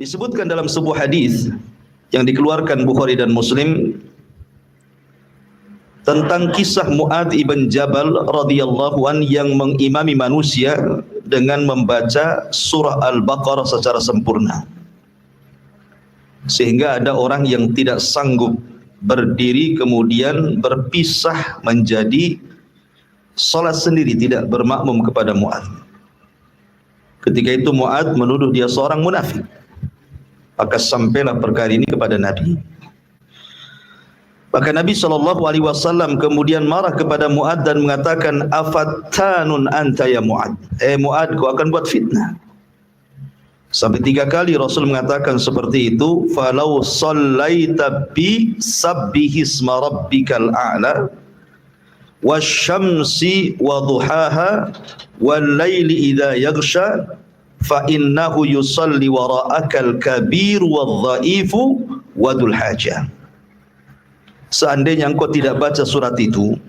Disebutkan dalam sebuah hadis yang dikeluarkan Bukhari dan Muslim tentang kisah Mu'adz ibn Jabal radhiyallahu an yang mengimami manusia dengan membaca surah Al-Baqarah secara sempurna, sehingga ada orang yang tidak sanggup berdiri kemudian berpisah menjadi salat sendiri, tidak bermakmum kepada Mu'adz. Ketika itu Mu'adz menuduh dia seorang munafik. Maka sampailah perkara ini kepada Nabi. Maka Nabi SAW kemudian marah kepada Mu'adz dan mengatakan, afattanun anta ya Mu'adz, Mu'adz, kau akan buat fitnah. Sampai 3 kali Rasul mengatakan seperti itu. Falau sallaita bi sabbihisma rabbikal a'la wasyamsi wa duhaha wal laili idza yaghsha fa innahu yusalli wara'akal kabir wadh-dha'ifu wadul hajah. Seandainya engkau tidak baca surat itu,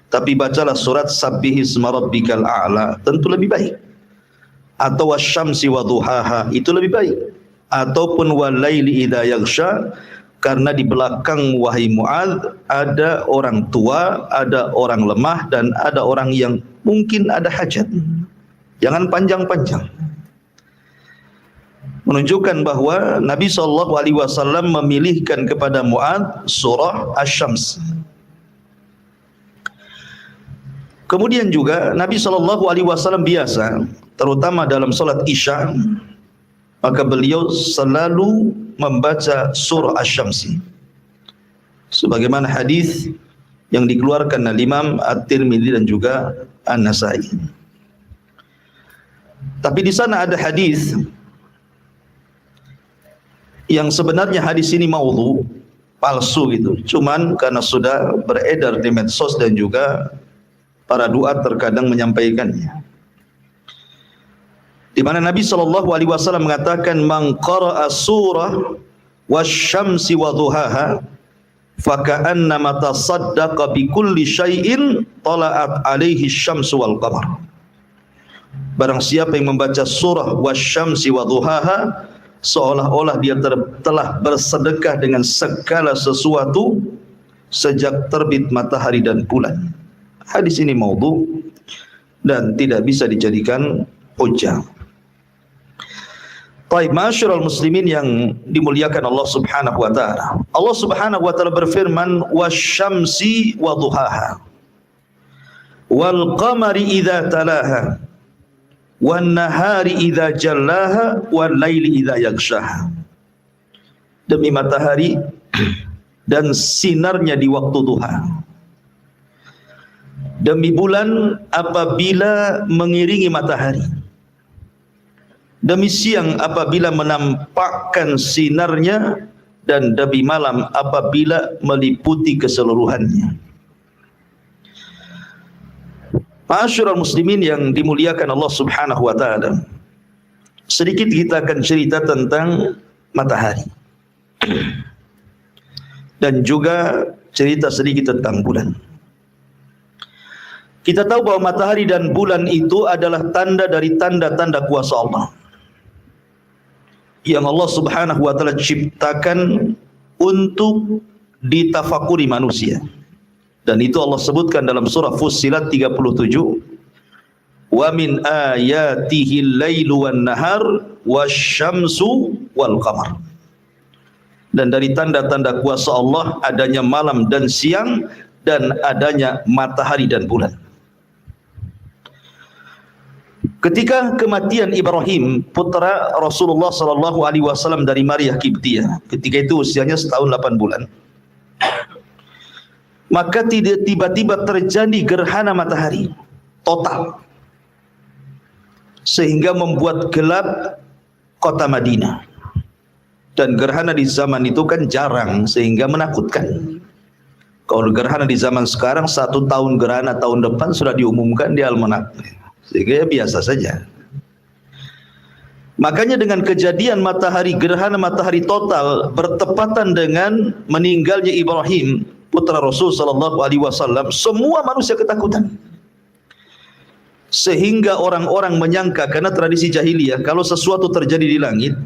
tapi bacalah surat sabbihisma rabbikal a'la, tentu lebih baik. Atau wasyamsi wa duhaha, itu lebih baik. Ataupun wal laili idza yaghsha, karena di belakang wahai Mu'adz ada orang tua, ada orang lemah, dan ada orang yang mungkin ada hajat. Jangan panjang-panjang. Menunjukkan bahwa Nabi SAW memilihkan kepada Mu'adz surah Asy-Syams. Kemudian juga Nabi SAW biasa, terutama dalam salat Isya, maka beliau selalu membaca surah Asy-Syams, sebagaimana hadis yang dikeluarkan oleh Imam At-Tirmidzi dan juga An-Nasa'i. Tapi di sana ada hadis yang sebenarnya hadis ini maudhu, palsu gitu. Cuman karena sudah beredar di medsos dan juga para duat terkadang menyampaikannya. Di mana Nabi SAW mengatakan, man qara'a surah wasyamsi wa duhaha faka'annama tasaddaqa bi kulli syai'in tala'at alaihi syamsu wal qamar. Barang siapa yang membaca surah wasyamsi wa duhaha, seolah-olah dia telah bersedekah dengan segala sesuatu sejak terbit matahari dan bulan. Hadis ini maudhu dan tidak bisa dijadikan hujjah. Baik, ma'asyiral muslimin yang dimuliakan Allah Subhanahu wa taala. Allah Subhanahu wa taala berfirman, wasyamsi wa duhaha wal qamari idza talaha wan nahari idza jallaha wal laili idza yaghshaha. Demi matahari dan sinarnya di waktu duha, demi bulan apabila mengiringi matahari, demi siang apabila menampakkan sinarnya, dan demi malam apabila meliputi keseluruhannya. Ma'asyiral muslimin yang dimuliakan Allah Subhanahu wa taala, sedikit kita akan cerita tentang matahari dan juga cerita sedikit tentang bulan. Kita tahu bahwa matahari dan bulan itu adalah tanda dari tanda-tanda kuasa Allah yang Allah Subhanahu wa taala ciptakan untuk ditafakuri manusia. Dan itu Allah sebutkan dalam surah Fussilat 37. Wa min ayatihi al-lailu wan nahar wasyamsu wal qamar. Dan dari tanda-tanda kuasa Allah adanya malam dan siang, dan adanya matahari dan bulan. Ketika kematian Ibrahim, putra Rasulullah SAW dari Maria Kiptiyah, ketika itu usianya setahun 8 bulan, maka tiba-tiba terjadi gerhana matahari total, sehingga membuat gelap kota Madinah. Dan gerhana di zaman itu kan jarang, sehingga menakutkan. Kalau gerhana di zaman sekarang 1 tahun gerhana, tahun depan sudah diumumkan di almanak, sehingga ya biasa saja. Makanya dengan kejadian gerhana matahari total bertepatan dengan meninggalnya Ibrahim, putra Rasul SAW, semua manusia ketakutan. Sehingga orang-orang menyangka, karena tradisi jahiliyah, kalau sesuatu terjadi di langit,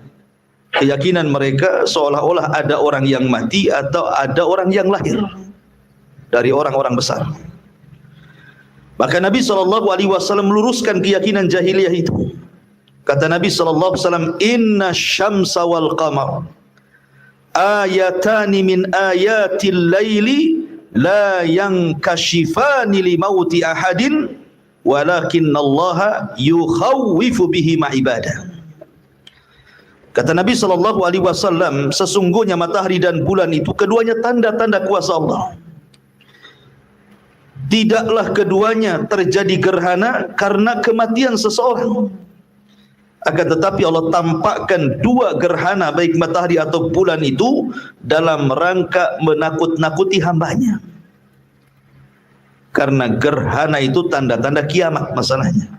Keyakinan mereka seolah-olah ada orang yang mati atau ada orang yang lahir dari orang-orang besar. Maka Nabi SAW meluruskan keyakinan jahiliyah itu. Kata Nabi SAW, Inna syamsa wal qamar ayatani min ayatil laili la yankashifani li mauti ahadin walakinallaha yukhawwifu bihi ma'ibadah. Kata Nabi SAW, sesungguhnya matahari dan bulan itu keduanya tanda-tanda kuasa Allah. Tidaklah keduanya terjadi gerhana karena kematian seseorang. Akan tetapi Allah tampakkan dua gerhana baik matahari atau bulan itu dalam rangka menakut-nakuti hambanya. Karena gerhana itu tanda-tanda kiamat masalahnya.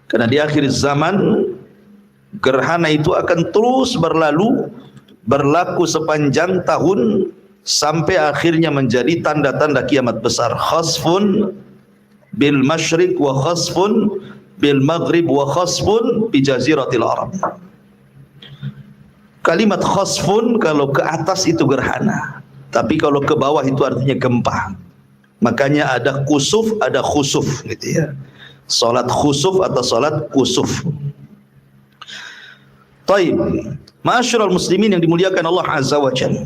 Karena di akhir zaman gerhana itu akan terus berlaku sepanjang tahun sampai akhirnya menjadi tanda-tanda kiamat besar. Khasfun bil masyriq wa khasfun bil maghrib wa khasfun bi jaziratil Arab. Kalimat khasfun kalau ke atas itu gerhana, tapi kalau ke bawah itu artinya gempa. Makanya ada kusuf, ada khusuf gitu ya. Salat khusuf atau salat kusuf. Taib, ma'asyiral muslimin yang dimuliakan Allah Azza wa Jalla.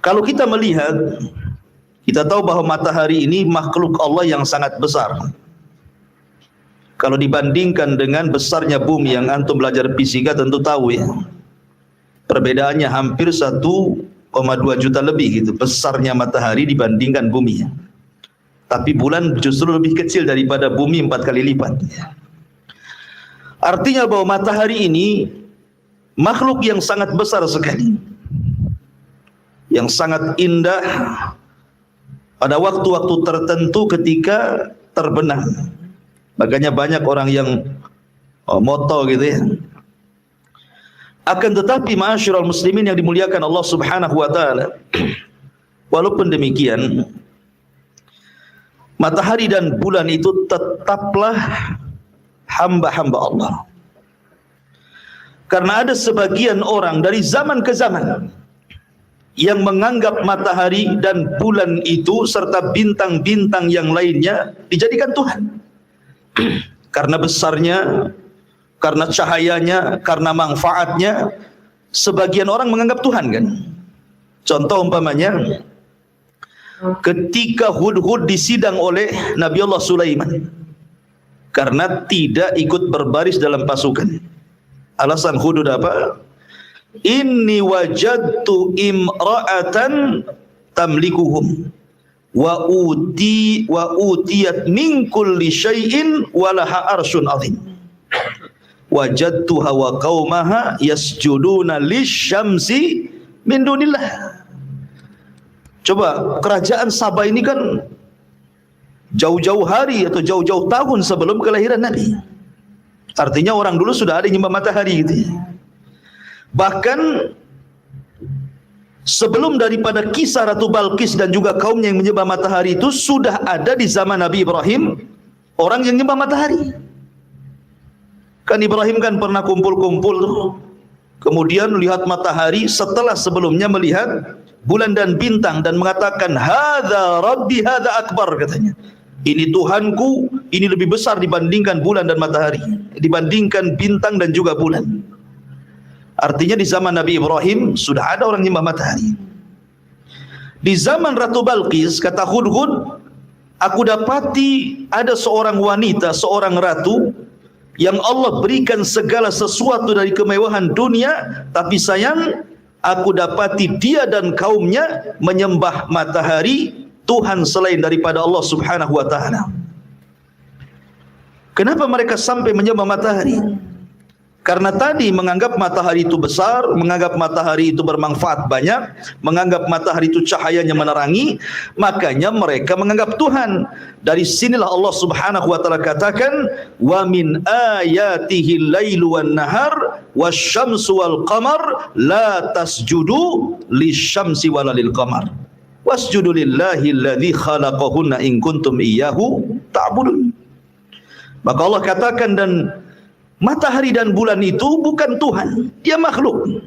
Kalau kita melihat, kita tahu bahwa matahari ini makhluk Allah yang sangat besar. Kalau dibandingkan dengan besarnya bumi, yang antum belajar fisika tentu tahu ya. Perbedaannya hampir 1,2 juta lebih gitu, besarnya matahari dibandingkan bumi. Tapi bulan justru lebih kecil daripada bumi 4 kali lipat. Artinya bahwa matahari ini makhluk yang sangat besar sekali, yang sangat indah pada waktu-waktu tertentu ketika terbenam. Makanya banyak orang yang moto gitu ya. Akan tetapi ma'asyiral muslimin yang dimuliakan Allah Subhanahu wa taala, walaupun demikian matahari dan bulan itu tetaplah hamba-hamba Allah. Karena ada sebagian orang dari zaman ke zaman yang menganggap matahari dan bulan itu serta bintang-bintang yang lainnya dijadikan Tuhan. Karena besarnya, karena cahayanya, karena manfaatnya, sebagian orang menganggap Tuhan kan. Contoh umpamanya, ketika Hudhud disidang oleh Nabi Allah Sulaiman karena tidak ikut berbaris dalam pasukan. Alasan Hudhud apa? Inni wajadtu imra'atan tamlikuhum wa utiyat min kulli syai'in wa laha arsyun 'azim. Wajadtuha wa qaumaha yasjuduna lisyamsi min dunillah. Coba, kerajaan Sabah ini kan jauh-jauh hari atau jauh-jauh tahun sebelum kelahiran Nabi. Artinya orang dulu sudah ada yang nyembah matahari gitu. Bahkan sebelum daripada kisah Ratu Balqis dan juga kaumnya yang menyembah matahari itu sudah ada di zaman Nabi Ibrahim orang yang menyembah matahari. Kan Ibrahim kan pernah kumpul-kumpul tuh. Kemudian lihat matahari setelah sebelumnya melihat bulan dan bintang dan mengatakan hadza rabbi hadza akbar katanya. Ini Tuhanku, ini lebih besar dibandingkan bulan dan matahari, dibandingkan bintang dan juga bulan. Artinya di zaman Nabi Ibrahim sudah ada orang nyembah matahari. Di zaman Ratu Balqis, kata Hudhud, aku dapati ada seorang wanita, seorang ratu yang Allah berikan segala sesuatu dari kemewahan dunia, tapi sayang aku dapati dia dan kaumnya menyembah matahari, Tuhan selain daripada Allah Subhanahu wa taala. Kenapa mereka sampai menyembah matahari? Karena tadi menganggap matahari itu besar, menganggap matahari itu bermanfaat banyak, menganggap matahari itu cahayanya menerangi, makanya mereka menganggap Tuhan. Dari sinilah Allah Subhanahu wa taala katakan, "Wa min ayatihi al-lailu wan-nahar wasyamsu wal-qamar la tasjudu lisyamsi wala lil-qamar. Wasjudu lillahi alladzi khalaqahunna in kuntum iyyahu ta'budun." Maka Allah katakan, dan Matahari dan bulan itu bukan Tuhan, dia makhluk.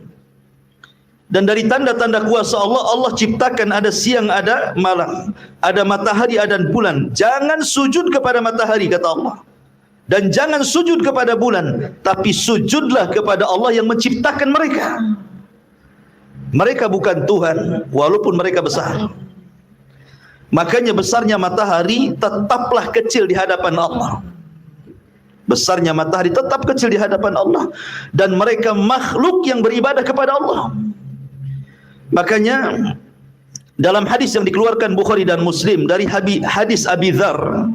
Dan dari tanda-tanda kuasa Allah, Allah ciptakan ada siang, ada malam, ada matahari, ada bulan. Jangan sujud kepada matahari, kata Allah, dan jangan sujud kepada bulan, tapi sujudlah kepada Allah yang menciptakan mereka. Mereka bukan Tuhan, walaupun mereka besar. Makanya besarnya matahari tetaplah kecil di hadapan Allah. Besarnya matahari tetap kecil di hadapan Allah, dan mereka makhluk yang beribadah kepada Allah. Makanya dalam hadis yang dikeluarkan Bukhari dan Muslim dari hadis Abi Dzar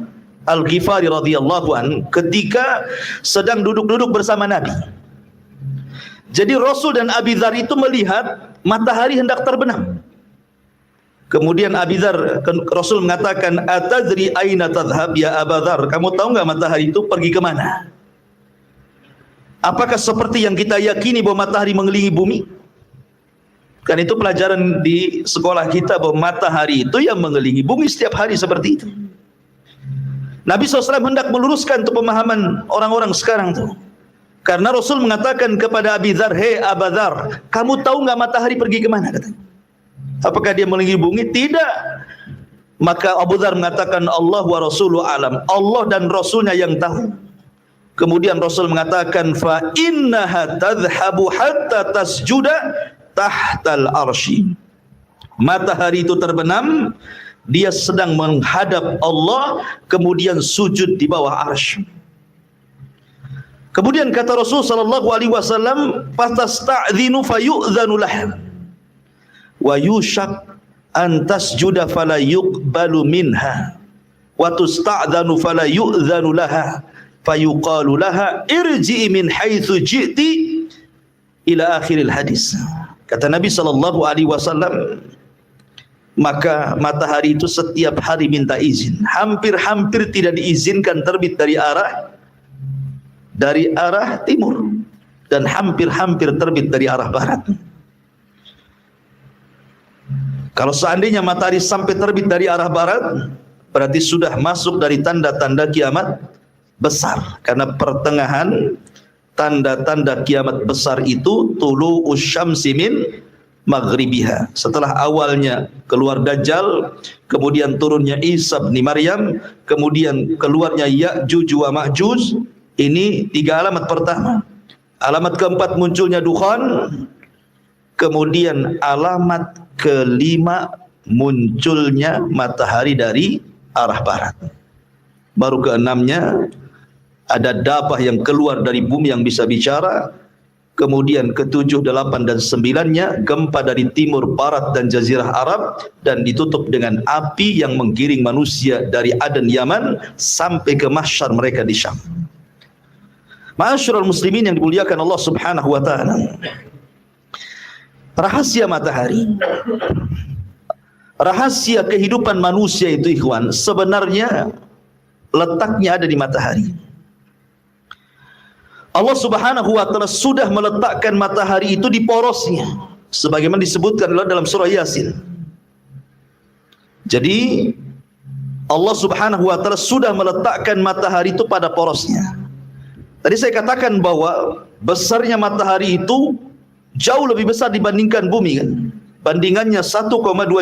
Al-Ghifari radhiyallahu an, ketika sedang duduk-duduk bersama Nabi. Jadi Rasul dan Abi Dzar itu melihat matahari hendak terbenam. Kemudian Abi Dzar, Rasul mengatakan, "Atadri aina tadhhab ya Abu Dzar?" Kamu tahu enggak matahari itu pergi ke mana? Apakah seperti yang kita yakini bahwa matahari mengelilingi bumi? Kan itu pelajaran di sekolah kita, bahwa matahari itu yang mengelilingi bumi setiap hari seperti itu. Nabi SAW hendak meluruskan untuk pemahaman orang-orang sekarang tuh. Karena Rasul mengatakan kepada Abi Dzar, "Hei Abu Dzar, kamu tahu enggak matahari pergi ke mana?" katanya. Apakah dia mengelilingi bumi? Tidak. Maka Abu Dzar mengatakan, "Allah wa rasuluhu alam." Allah dan Rasulnya yang tahu. Kemudian Rasul mengatakan, "Fa innaha tadhhabu hatta tasjuda tahtal arsy." Matahari itu terbenam, dia sedang menghadap Allah, kemudian sujud di bawah arsy. Kemudian kata Rasul sallallahu alaihi wasallam, "Fatasta'dhinu fayu'dhanu lah, wa yushak an tasjuda fala yuqbalu minha, wa tusta'dhanu fala yu'dhanu laha, fayuqalu laha irji'i min haitsu ji'ti ila akhiril hadis." Kata Nabi sallallahu alaihi wasallam, maka matahari itu setiap hari minta izin. Hampir-hampir tidak diizinkan terbit dari arah timur, dan hampir-hampir terbit dari arah barat. Kalau seandainya matahari sampai terbit dari arah barat, berarti sudah masuk dari tanda-tanda kiamat besar. Karena pertengahan tanda-tanda kiamat besar itu tulu usyamsi min maghribiha. Setelah awalnya keluar Dajjal, kemudian turunnya Isa bin Maryam, kemudian keluarnya Ya'juj wa Ma'juj. Ini 3 alamat pertama. Alamat keempat munculnya dukhan. Kemudian alamat kelima munculnya matahari dari arah barat. Baru keenamnya ada dabah yang keluar dari bumi yang bisa bicara. Kemudian ke-7, 8 dan 9-nya gempa dari timur, barat dan jazirah Arab, dan ditutup dengan api yang menggiring manusia dari Aden Yaman sampai ke mahsyar mereka di Syam. Ma'asyiral muslimin yang dimuliakan Allah Subhanahu wa taala. Rahasia matahari, rahasia kehidupan manusia itu ikhwan, sebenarnya letaknya ada di matahari. Allah Subhanahu wa taala sudah meletakkan matahari itu di porosnya, sebagaimana disebutkan dalam surah Yasin. Jadi Allah Subhanahu wa taala sudah meletakkan matahari itu pada porosnya. Tadi saya katakan bahwa besarnya matahari itu jauh lebih besar dibandingkan bumi kan. Bandingannya 1,2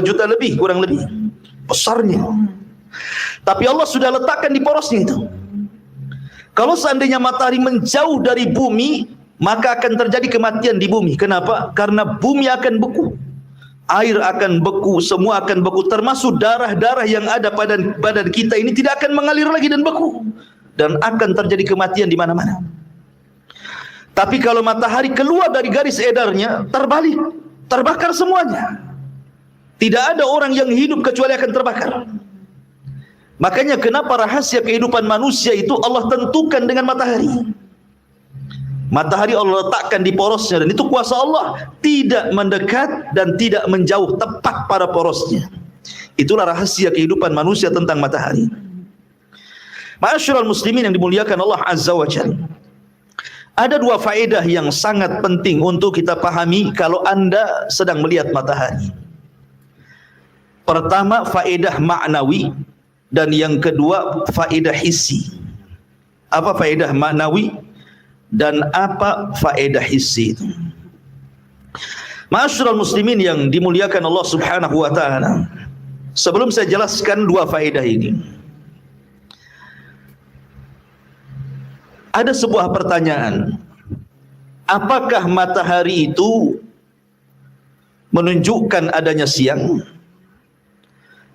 juta lebih, kurang lebih besarnya. Tapi Allah sudah letakkan di porosnya itu. Kalau seandainya matahari menjauh dari bumi, maka akan terjadi kematian di bumi. Kenapa? Karena bumi akan beku, air akan beku, semua akan beku, termasuk darah-darah yang ada pada badan kita ini tidak akan mengalir lagi dan beku, dan akan terjadi kematian di mana-mana. Tapi kalau matahari keluar dari garis edarnya, terbalik, terbakar semuanya. Tidak ada orang yang hidup kecuali akan terbakar. Makanya kenapa rahasia kehidupan manusia itu Allah tentukan dengan matahari. Matahari Allah letakkan di porosnya, dan itu kuasa Allah, tidak mendekat dan tidak menjauh, tepat pada porosnya. Itulah rahasia kehidupan manusia tentang matahari. Ma'asyiral muslimin yang dimuliakan Allah Azza wa Jalla. Ada 2 faedah yang sangat penting untuk kita pahami kalau Anda sedang melihat matahari. Pertama, faedah maknawi, dan yang kedua faedah hissi. Apa faedah maknawi? dan apa faedah hissi itu. Ma'asyiral muslimin yang dimuliakan Allah Subhanahu wa taala, sebelum saya jelaskan dua faedah ini, ada sebuah pertanyaan. Apakah matahari itu menunjukkan adanya siang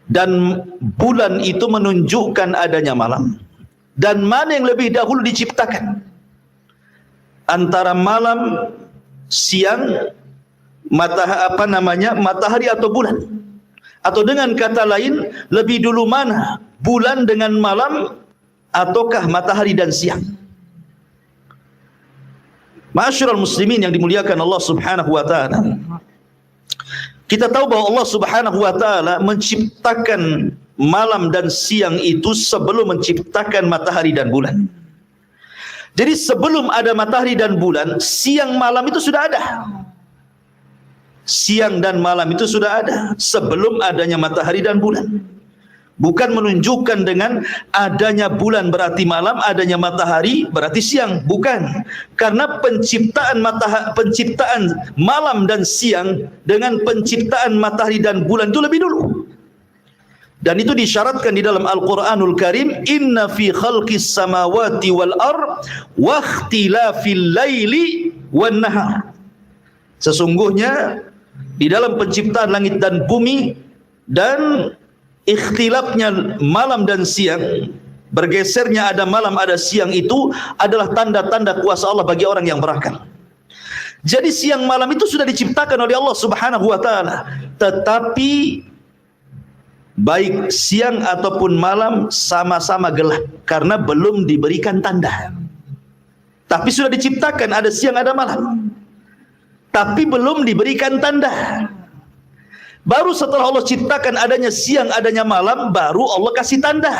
dan bulan itu menunjukkan adanya malam? Dan mana yang lebih dahulu diciptakan? Antara malam, siang, matahari atau bulan? Atau dengan kata lain, lebih dulu mana? Bulan dengan malam ataukah matahari dan siang? Ma'asyiral muslimin yang dimuliakan Allah Subhanahu wa taala, kita tahu bahwa Allah Subhanahu wa taala menciptakan malam dan siang itu sebelum menciptakan matahari dan bulan. Jadi sebelum ada matahari dan bulan, siang malam itu sudah ada. Siang dan malam itu sudah ada sebelum adanya matahari dan bulan. Bukan menunjukkan dengan adanya bulan berarti malam, adanya matahari berarti siang. Bukan. Karena penciptaan malam dan siang dengan penciptaan matahari dan bulan itu lebih dulu. Dan itu disyaratkan di dalam Al-Quranul Karim, inna fi khalqis samawati wal ard wa ikhtilafil laili wan nahar. Sesungguhnya di dalam penciptaan langit dan bumi dan ikhtilafnya malam dan siang, bergesernya ada malam ada siang, itu adalah tanda-tanda kuasa Allah bagi orang yang berakal. Jadi siang malam itu sudah diciptakan oleh Allah Subhanahu wa taala, tetapi baik siang ataupun malam sama-sama gelap karena belum diberikan tanda. Tapi sudah diciptakan ada siang ada malam, tapi belum diberikan tanda. Baru setelah Allah ciptakan adanya siang, adanya malam, baru Allah kasih tanda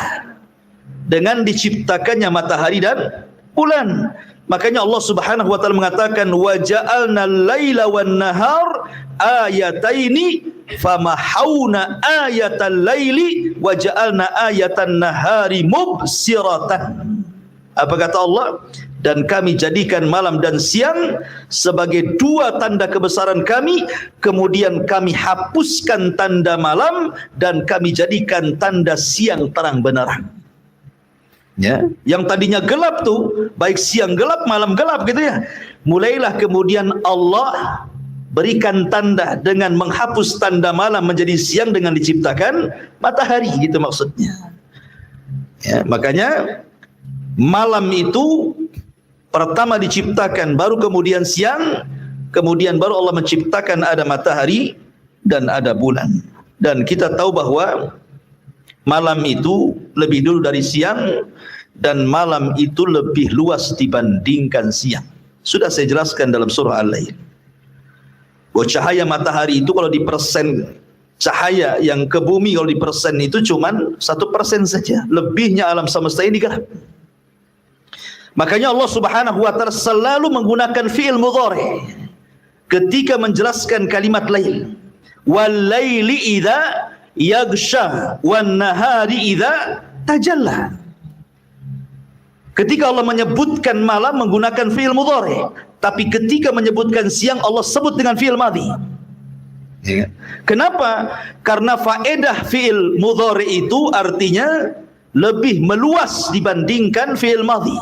dengan diciptakannya matahari dan bulan. Makanya Allah Subhanahu wa taala mengatakan, wa ja'alna al-laila wan nahar ayataini famahawna ayatal laili wa ja'alna ayatan nahari mubsiratan. Apa kata Allah? Dan kami jadikan malam dan siang sebagai dua tanda kebesaran kami, kemudian kami hapuskan tanda malam dan kami jadikan tanda siang terang benderang. Ya, yang tadinya gelap tuh, baik siang gelap, malam gelap gitu ya. Mulailah kemudian Allah berikan tanda dengan menghapus tanda malam menjadi siang dengan diciptakan matahari, gitu maksudnya. Ya, makanya malam itu pertama diciptakan, baru kemudian siang, kemudian baru Allah menciptakan ada matahari dan ada bulan. Dan kita tahu bahwa malam itu lebih dulu dari siang dan malam itu lebih luas dibandingkan siang. Sudah saya jelaskan dalam surah Al-Lail bahwa cahaya matahari itu kalau dipersen, cahaya yang ke bumi kalau dipersen itu cuman 1% saja. Lebihnya alam semesta ini gelap. Makanya Allah Subhanahu wa taala selalu menggunakan fi'il mudhari ketika menjelaskan kalimat lail. Wal laili idza yaghsha wan nahari idza tajalla. Ketika Allah menyebutkan malam menggunakan fi'il mudhari, tapi ketika menyebutkan siang Allah sebut dengan fi'il madhi. Kenapa? Karena faedah fi'il mudhari itu artinya lebih meluas dibandingkan fi'il madhi.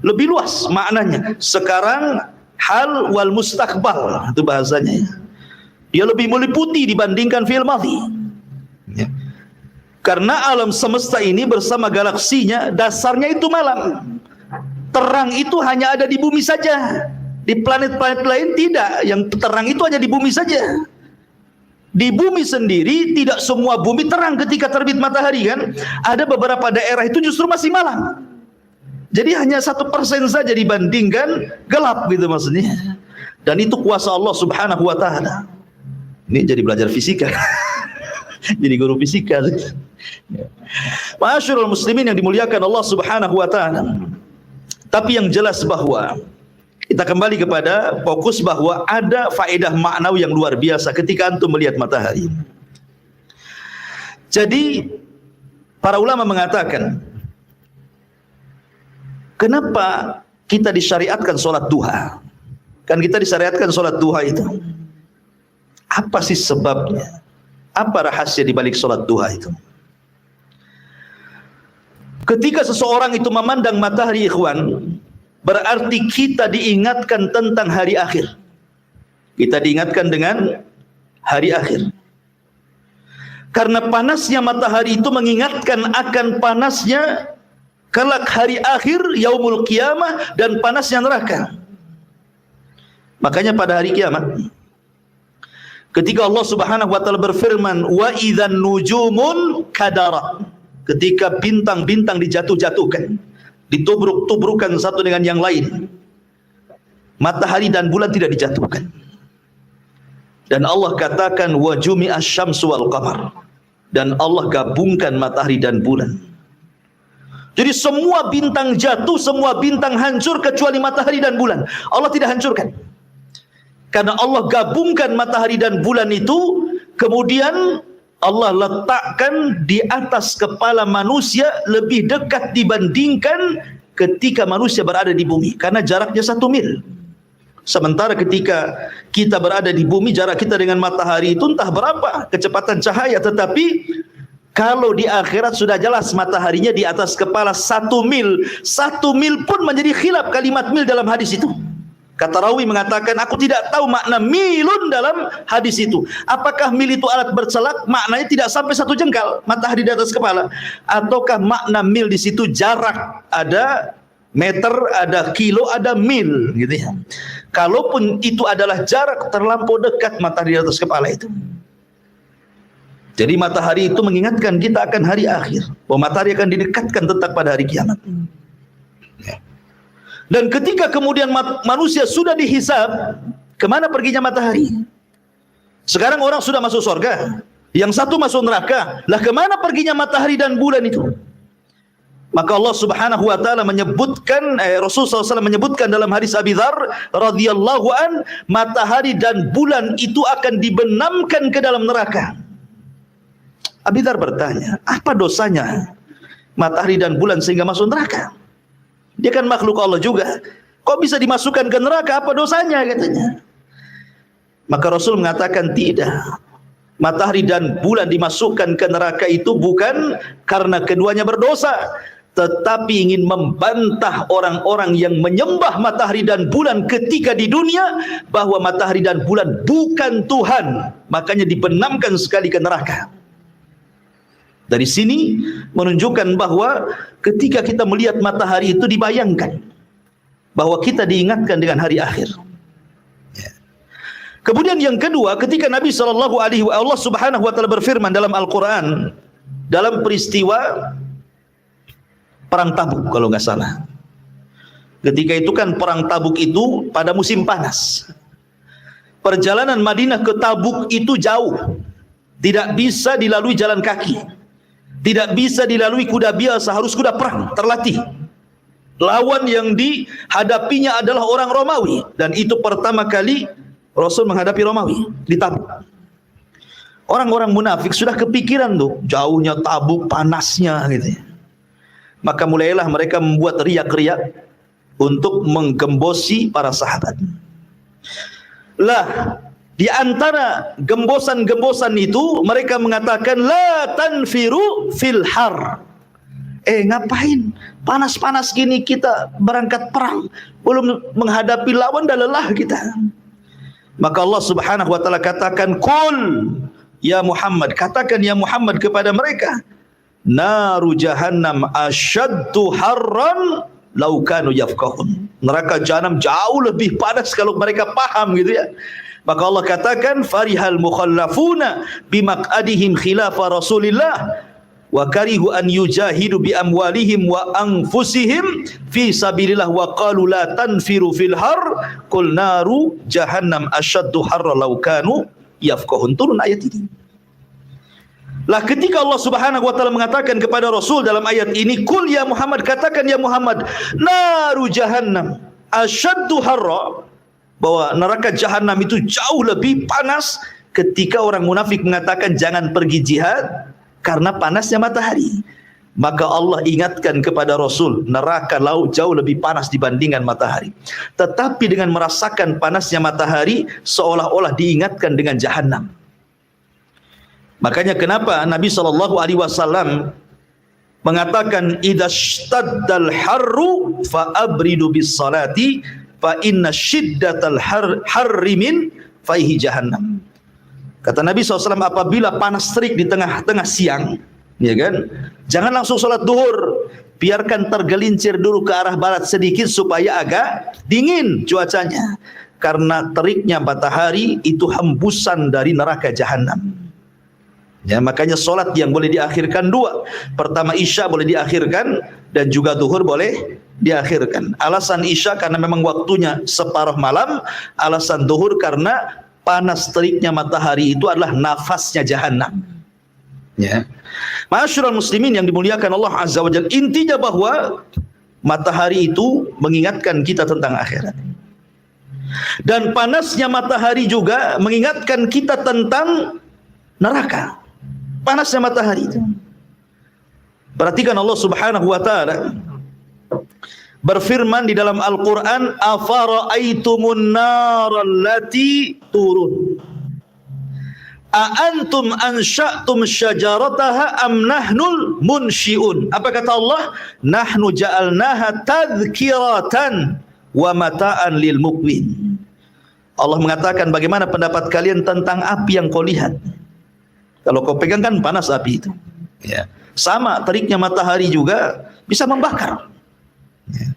Lebih luas maknanya. Sekarang hal wal mustaqbal itu bahasanya. Dia lebih meliputi dibandingkan fi'il madhi. Ya. Karena alam semesta ini bersama galaksinya dasarnya itu malam. Terang itu hanya ada di bumi saja. Di planet-planet lain tidak. Yang terang itu hanya di bumi saja. Di bumi sendiri tidak semua bumi terang ketika terbit matahari kan. Ada beberapa daerah itu justru masih malam. Jadi hanya 1% saja dibandingkan gelap gitu maksudnya. Dan itu kuasa Allah Subhanahu wa taala. Ini jadi belajar fisika. Jadi guru fisika. Ma'asyiral muslimin yang dimuliakan Allah Subhanahu wa taala. Tapi yang jelas bahwa kita kembali kepada fokus bahwa ada faedah maknawi yang luar biasa ketika antum melihat matahari. Jadi para ulama mengatakan, kenapa kita disyariatkan sholat duha. Kan kita disyariatkan sholat duha itu. Apa sih sebabnya? Apa rahasia di balik sholat duha itu? Ketika seseorang itu memandang matahari, ikhwan, berarti kita diingatkan tentang hari akhir. Kita diingatkan dengan hari akhir. Karena panasnya matahari itu mengingatkan akan panasnya kelak hari akhir, yaumul qiyamah, dan panasnya neraka. Makanya pada hari kiamat, ketika Allah Subhanahu wa taala berfirman, wa idzan nujumun kadara, ketika bintang-bintang dijatuh-jatuhkan, ditubruk-tubrukan satu dengan yang lain, matahari dan bulan tidak dijatuhkan. Dan Allah katakan wa jumi'asy syamsu wal qamar, dan Allah gabungkan matahari dan bulan. Jadi semua bintang jatuh, semua bintang hancur kecuali matahari dan bulan. Allah tidak hancurkan. Karena Allah gabungkan matahari dan bulan itu, kemudian Allah letakkan di atas kepala manusia lebih dekat dibandingkan ketika manusia berada di bumi. Karena jaraknya 1 mil. Sementara ketika kita berada di bumi, jarak kita dengan matahari itu entah berapa kecepatan cahaya. Tetapi kalau di akhirat sudah jelas mataharinya di atas kepala 1 mil. 1 mil pun menjadi khilaf kalimat mil dalam hadis itu. Kata rawi mengatakan, aku tidak tahu makna milun dalam hadis itu. Apakah mil itu alat bercelak? Maknanya tidak sampai 1 jengkal matahari di atas kepala. Ataukah makna mil di situ jarak? Ada meter, ada kilo, ada mil, gitu ya. Kalaupun itu adalah jarak terlampau dekat matahari di atas kepala itu. Jadi matahari itu mengingatkan kita akan hari akhir. Bahwa matahari akan didekatkan tetap pada hari kiamat. Dan ketika kemudian manusia sudah dihisab, kemana perginya matahari? Sekarang orang sudah masuk surga, yang satu masuk neraka. Lah kemana perginya matahari dan bulan itu? Maka Allah Subhanahu wa taala menyebutkan, Rasulullah SAW menyebutkan dalam hadis Abi Dzar radhiyallahu an, matahari dan bulan itu akan dibenamkan ke dalam neraka. Abi Dzar bertanya, apa dosanya matahari dan bulan sehingga masuk neraka? Dia kan makhluk Allah juga. Kok bisa dimasukkan ke neraka? Apa dosanya, katanya. Maka Rasul mengatakan tidak. Matahari dan bulan dimasukkan ke neraka itu bukan karena keduanya berdosa, tetapi ingin membantah orang-orang yang menyembah matahari dan bulan ketika di dunia, bahwa matahari dan bulan bukan Tuhan. Makanya dibenamkan sekali ke neraka. Dari sini menunjukkan bahwa ketika kita melihat matahari itu dibayangkan bahwa kita diingatkan dengan hari akhir. Kemudian yang kedua, ketika Nabi SAW, Allah Subhanahu wa taala berfirman dalam Al-Quran, dalam peristiwa perang Tabuk kalau nggak salah. Ketika itu kan perang Tabuk itu pada musim panas. Perjalanan Madinah ke Tabuk itu jauh. Tidak bisa dilalui jalan kaki. Tidak bisa dilalui kuda biasa, harus kuda perang, terlatih. Lawan yang dihadapinya adalah orang Romawi. Dan itu pertama kali Rasul menghadapi Romawi di Tabuk. Orang-orang munafik sudah kepikiran tuh, jauhnya Tabuk, panasnya gitu. Maka mulailah mereka membuat riak-riak untuk menggembosi para sahabat. Lah, di antara gembosan-gembosan itu mereka mengatakan la tanfiru fil har. Ngapain panas-panas gini kita berangkat perang, belum menghadapi lawan dah lelah kita. Maka Allah Subhanahu wa taala katakan, qul ya Muhammad, katakan ya Muhammad kepada mereka, naru jahannam asyaddu harran law kanu yafqahun. Neraka jahanam jauh lebih panas kalau mereka paham, gitu ya. Maka Allah katakan, farihal mukhallafuna bimaq'adihim khilafa Rasulillah wa karihu an yujahidu bi amwalihim wa anfusihim fi sabilillah wa qalu la tanfiru fil har qul naru jahannam asyaddu harra law kanu yafqahun. Turun ayat ini. Lah ketika Allah Subhanahu wa taala mengatakan kepada Rasul dalam ayat ini, qul ya Muhammad, katakan ya Muhammad, naru jahannam asyaddu harra, bahwa neraka jahanam itu jauh lebih panas. Ketika orang munafik mengatakan jangan pergi jihad karena panasnya matahari. Maka Allah ingatkan kepada Rasul, neraka laut jauh lebih panas dibandingkan matahari. Tetapi dengan merasakan panasnya matahari, seolah-olah diingatkan dengan jahanam. Makanya kenapa Nabi SAW mengatakan, idza shtaddal harru fa abridu bis salati fa inna shiddatal harri min faihi jahannam. Kata Nabi SAW, apabila panas terik di tengah-tengah siang, ya kan, jangan langsung sholat duhur, biarkan tergelincir dulu ke arah barat sedikit supaya agak dingin cuacanya, karena teriknya matahari itu hembusan dari neraka jahanam. Ya, makanya sholat yang boleh diakhirkan dua. Pertama isya boleh diakhirkan, dan juga duhur boleh diakhirkan. Alasan isya karena memang waktunya separuh malam, alasan duhur karena panas teriknya matahari itu adalah nafasnya jahanam. Ya, ma'asyiral muslimin yang dimuliakan Allah Azza wa Jalla, intinya bahwa matahari itu mengingatkan kita tentang akhirat. Dan panasnya matahari juga mengingatkan kita tentang neraka. Panasnya matahari itu. Perhatikan Allah Subhanahu wa taala berfirman di dalam Al-Qur'an, afara'aitumun narallati turun a antum ansha'tum syajarataha am nahnul munsyi'un. Apa kata Allah? Nahnu ja'alnaha tadhkiratan wa mata'an lil muqwin. Allah mengatakan, bagaimana pendapat kalian tentang api yang kau lihat? Kalau kau pegang kan panas api itu. Ya. Sama teriknya matahari juga bisa membakar. Ya.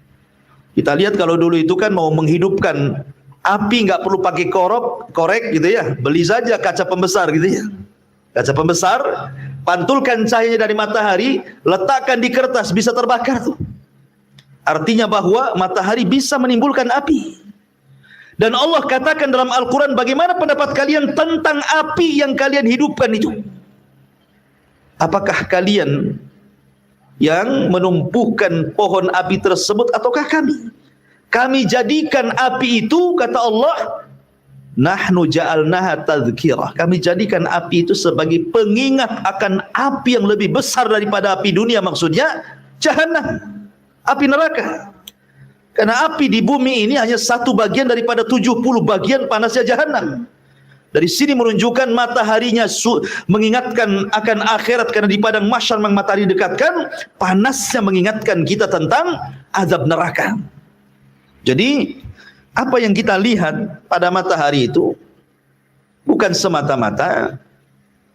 Kita lihat kalau dulu itu kan mau menghidupkan api nggak perlu pakai korek gitu ya. Beli saja kaca pembesar gitu ya. Kaca pembesar, pantulkan cahayanya dari matahari, letakkan di kertas, bisa terbakar tuh. Artinya bahwa matahari bisa menimbulkan api. Dan Allah katakan dalam Al-Quran, bagaimana pendapat kalian tentang api yang kalian hidupkan itu? Apakah kalian yang menumbuhkan pohon api tersebut ataukah kami? Kami jadikan api itu, kata Allah, nahnu ja'alnaha tadhkirah. Kami jadikan api itu sebagai pengingat akan api yang lebih besar daripada api dunia, maksudnya jahanam, api neraka. Karena api di bumi ini hanya satu bagian daripada 70 bagian panasnya jahanam. Dari sini menunjukkan mataharinya mengingatkan akan akhirat, karena di padang mahsyar matahari dekatkan, panasnya mengingatkan kita tentang azab neraka. Jadi apa yang kita lihat pada matahari itu bukan semata-mata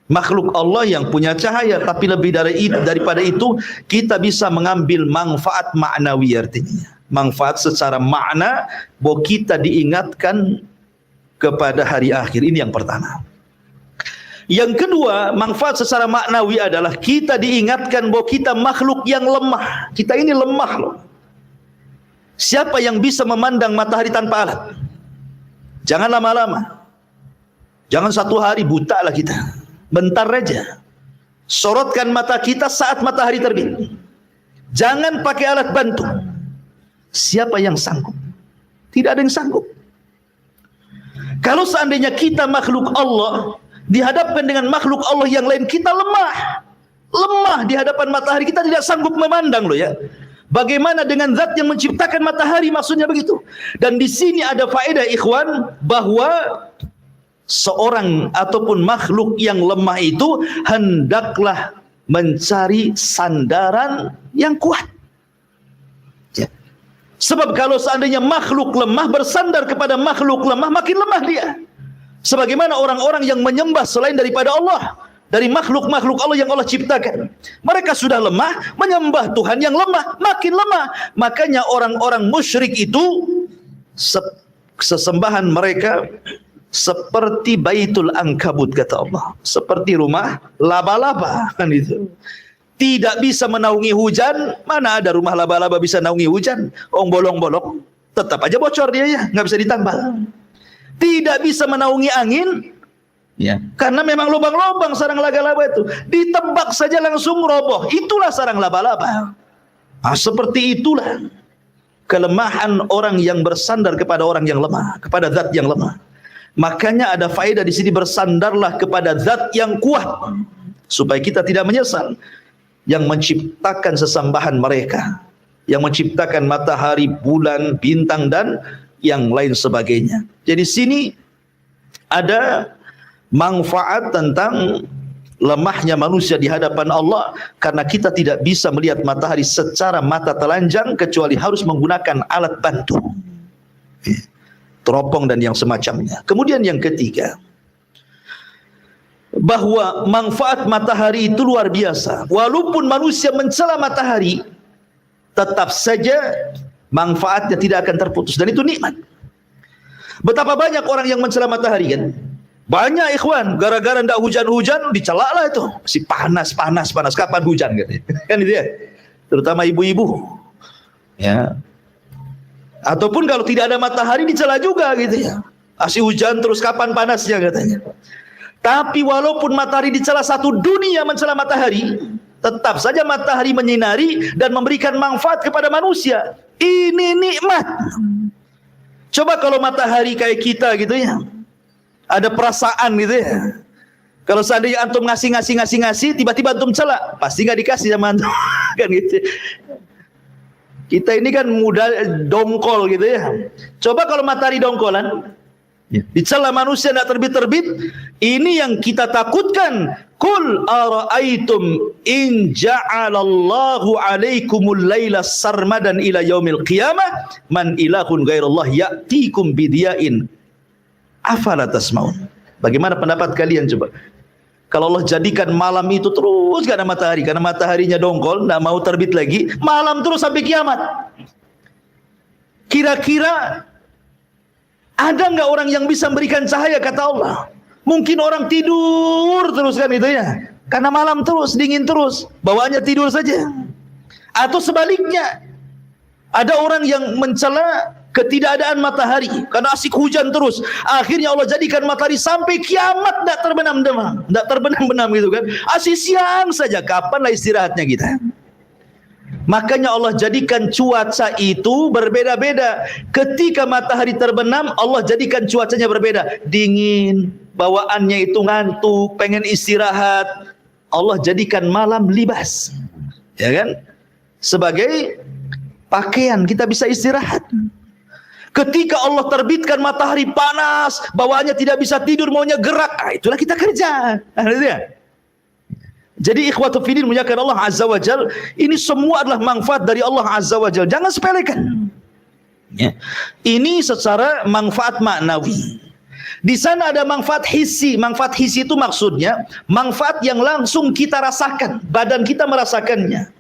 makhluk Allah yang punya cahaya, tapi lebih daripada itu kita bisa mengambil manfaat maknawi, artinya manfaat secara makna bahwa kita diingatkan kepada hari akhir. Ini yang pertama. Yang kedua, manfaat secara maknawi adalah kita diingatkan bahwa kita makhluk yang lemah. Kita ini lemah loh. Siapa yang bisa memandang matahari tanpa alat? Jangan lama-lama. Jangan satu hari, buta lah kita. Bentar aja. Sorotkan mata kita saat matahari terbit. Jangan pakai alat bantu. Siapa yang sanggup? Tidak ada yang sanggup. Kalau seandainya kita makhluk Allah dihadapkan dengan makhluk Allah yang lain, kita lemah. Lemah di hadapan matahari, kita tidak sanggup memandang loh ya. Bagaimana dengan zat yang menciptakan matahari, maksudnya begitu. Dan di sini ada faedah ikhwan, bahwa seorang ataupun makhluk yang lemah itu hendaklah mencari sandaran yang kuat. Sebab kalau seandainya makhluk lemah bersandar kepada makhluk lemah, makin lemah dia. Sebagaimana orang-orang yang menyembah selain daripada Allah, dari makhluk-makhluk Allah yang Allah ciptakan, mereka sudah lemah, menyembah Tuhan yang lemah, makin lemah. Makanya orang-orang musyrik itu sesembahan mereka seperti Baitul Ankabut, kata Allah, seperti rumah laba-laba, kan itu. Tidak bisa menaungi hujan. Mana ada rumah laba-laba bisa naungi hujan? Bolong-bolong, tetap aja bocor dia ya, nggak bisa ditambal. Tidak bisa menaungi angin, ya, karena memang lubang-lubang sarang laba-laba itu. Ditebak saja langsung roboh. Itulah sarang laba-laba. Nah, seperti itulah kelemahan orang yang bersandar kepada orang yang lemah, kepada zat yang lemah. Makanya ada faedah di sini, bersandarlah kepada zat yang kuat supaya kita tidak menyesal. yang menciptakan sesambahan mereka, yang menciptakan matahari, bulan, bintang dan yang lain sebagainya. Jadi sini ada manfaat tentang lemahnya manusia di hadapan Allah karena kita tidak bisa melihat matahari secara mata telanjang kecuali harus menggunakan alat bantu, teropong dan yang semacamnya. Kemudian yang ketiga, bahwa manfaat matahari itu luar biasa. Walaupun manusia mencela matahari, tetap saja manfaatnya tidak akan terputus, dan itu nikmat. Betapa banyak orang yang mencela matahari kan? Banyak ikhwan, gara-gara ndak hujan-hujan dicela lah itu. Masih panas, kapan hujan gitu. Kan itu ya. Terutama ibu-ibu. Ya. Ataupun kalau tidak ada matahari dicela juga gitu ya. Masih hujan terus kapan panasnya katanya. Tapi walaupun matahari dicela, satu dunia mencela matahari, tetap saja matahari menyinari dan memberikan manfaat kepada manusia. Ini nikmat. Coba kalau matahari kayak kita gitu ya, ada perasaan gitu ya. Kalau seandainya antum ngasih, tiba-tiba antum celak, pasti nggak dikasih sama antum. Kan gitu. Kita ini kan mudah dongkol gitu ya. Coba kalau matahari dongkolan, dicela manusia tidak terbit-terbit, ini yang kita takutkan. Qul ara'aitum in ja'alallahu 'alaikumul laila sarmadan ila yaumil qiyamah man ilahun ghairullah ya'tikum bidiya'in afala tasmaun. Bagaimana pendapat kalian coba? Kalau Allah jadikan malam itu terus gak ada matahari, karena mataharinya dongkol, tidak mau terbit lagi, malam terus sampai kiamat. Kira-kira ada nggak orang yang bisa memberikan cahaya? Kata Allah, mungkin orang tidur terus kan itu ya, karena malam terus, dingin terus, bawaannya tidur saja. Atau sebaliknya, ada orang yang mencela ketidakadaan matahari karena asik hujan terus, akhirnya Allah jadikan matahari sampai kiamat tidak terbenam-benam gitu kan, asik siang saja. Kapanlah istirahatnya kita? Makanya Allah jadikan cuaca itu berbeda-beda. Ketika matahari terbenam, Allah jadikan cuacanya berbeda, dingin, bawaannya itu ngantuk, pengen istirahat. Allah jadikan malam libas, ya kan, sebagai pakaian kita bisa istirahat. Ketika Allah terbitkan matahari panas, bawaannya tidak bisa tidur, maunya gerak, itulah kita kerja. Jadi ikhwatu fiddin muliakan Allah Azza wa Jal, ini semua adalah manfaat dari Allah Azza wa Jal. Jangan sepelekan. Ya. Ini secara manfaat maknawi. Di sana ada manfaat hissi. Manfaat hissi itu maksudnya manfaat yang langsung kita rasakan, badan kita merasakannya.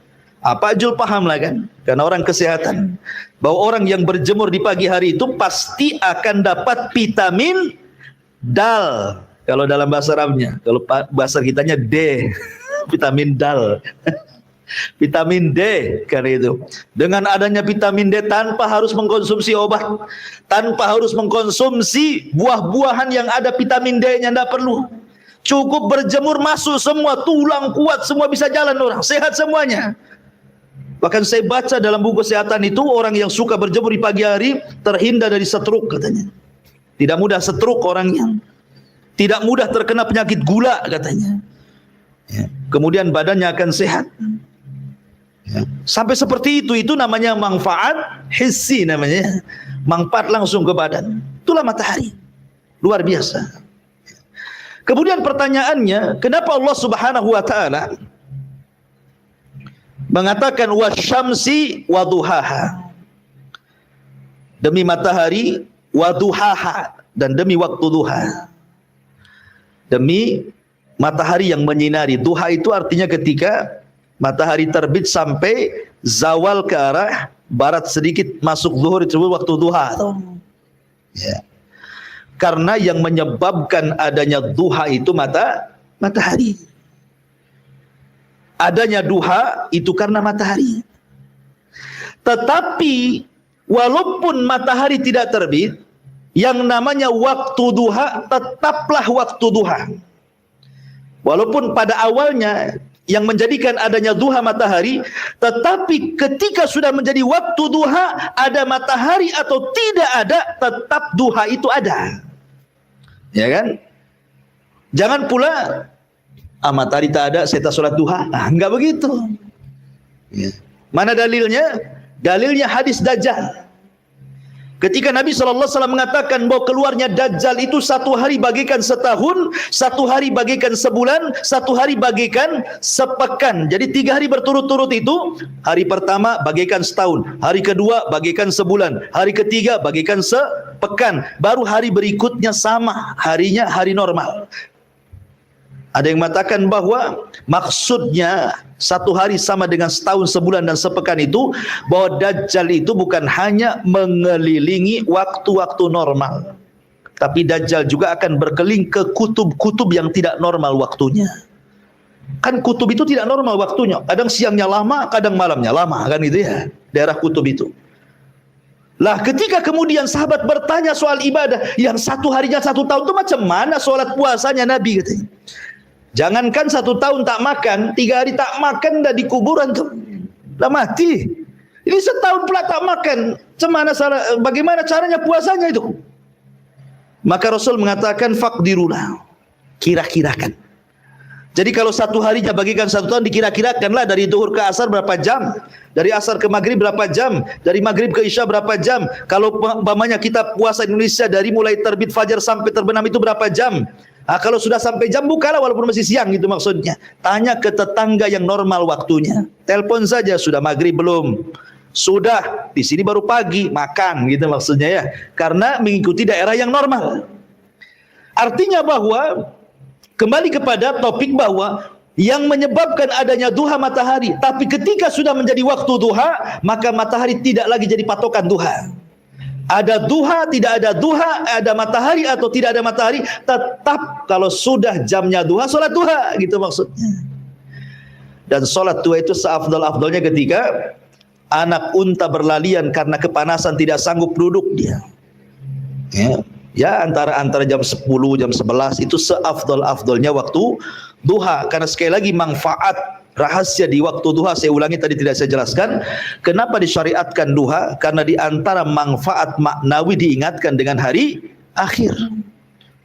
Pak Jul paham lah kan? Karena orang kesehatan, bahwa orang yang berjemur di pagi hari itu pasti akan dapat vitamin dal. Kalau dalam bahasa Arabnya, kalau bahasa kitanya D. Vitamin dal. Vitamin D, karena itu dengan adanya vitamin D tanpa harus mengkonsumsi obat, tanpa harus mengkonsumsi buah-buahan yang ada vitamin D-nya, tidak perlu. Cukup berjemur masuk semua, tulang kuat, semua bisa jalan, orang sehat semuanya. Bahkan saya baca dalam buku kesehatan itu, orang yang suka berjemur di pagi hari terhindar dari stroke katanya. Tidak mudah stroke orangnya, tidak mudah terkena penyakit gula katanya. Ya. Kemudian badannya akan sehat. Ya. Sampai seperti itu namanya manfaat hissi, namanya manfaat langsung ke badan. Itulah matahari, luar biasa. Kemudian pertanyaannya, kenapa Allah Subhanahu wa taala mengatakan wasyamsi waduhaha, demi matahari, waduhaha, dan demi waktu duha. Demi matahari yang menyinari. Duha itu artinya ketika matahari terbit sampai zawal ke arah barat sedikit masuk zuhur, itu waktu duha. Ya. Karena yang menyebabkan adanya duha itu matahari. Adanya duha itu karena matahari. Tetapi walaupun matahari tidak terbit, yang namanya waktu duha tetaplah waktu duha. Walaupun pada awalnya yang menjadikan adanya duha matahari, tetapi ketika sudah menjadi waktu duha, ada matahari atau tidak ada, tetap duha itu ada. Ya kan? Jangan pula Matahari tak ada, saya tak sholat duha. Enggak begitu. Ya. Mana dalilnya? Dalilnya hadis Dajjal. Ketika Nabi SAW mengatakan bahwa keluarnya Dajjal itu satu hari bagikan setahun, satu hari bagikan sebulan, satu hari bagikan sepekan. Jadi 3 hari berturut-turut itu, hari pertama bagikan setahun, hari kedua bagikan sebulan, hari ketiga bagikan sepekan, baru hari berikutnya sama, harinya hari normal. Ada yang mengatakan bahwa maksudnya satu hari sama dengan setahun, sebulan, dan sepekan itu, bahwa Dajjal itu bukan hanya mengelilingi waktu-waktu normal, tapi Dajjal juga akan berkeliling ke kutub-kutub yang tidak normal waktunya. Kan kutub itu tidak normal waktunya, kadang siangnya lama, kadang malamnya lama, kan itu ya, daerah kutub itu. Lah ketika kemudian sahabat bertanya soal ibadah, yang satu harinya 1 tahun itu macam mana sholat puasanya Nabi, katanya. Jangankan 1 tahun tak makan, 3 hari tak makan dah di kuburan tuh, dah mati. Ini setahun pula tak makan, bagaimana caranya puasanya itu? Maka Rasul mengatakan faqdiruna, kira-kirakan. Jadi kalau 1 harinya bagikan 1 tahun, dikira-kirakanlah dari zuhur ke asar berapa jam, dari asar ke maghrib berapa jam, dari maghrib ke isya berapa jam. Kalau umpamanya kita puasa Indonesia dari mulai terbit fajar sampai terbenam itu berapa jam? Kalau sudah sampai jam, bukalah walaupun masih siang, gitu maksudnya. Tanya ke tetangga yang normal waktunya. Telepon saja, sudah maghrib belum? Sudah, di sini baru pagi, makan, gitu maksudnya ya. Karena mengikuti daerah yang normal. Artinya bahwa kembali kepada topik bahwa yang menyebabkan adanya duha matahari, tapi ketika sudah menjadi waktu duha, maka matahari tidak lagi jadi patokan duha. Ada duha, tidak ada duha, ada matahari atau tidak ada matahari, tetap kalau sudah jamnya duha, sholat duha, gitu maksudnya. Dan sholat duha itu seafdal-afdalnya ketika anak unta berlalian karena kepanasan tidak sanggup duduk dia. Ya antara jam 10, jam 11 itu seafdal-afdalnya waktu duha. Karena sekali lagi manfaat rahasia di waktu duha, saya ulangi tadi tidak saya jelaskan. Kenapa disyariatkan duha? Karena di antara manfaat maknawi diingatkan dengan hari akhir.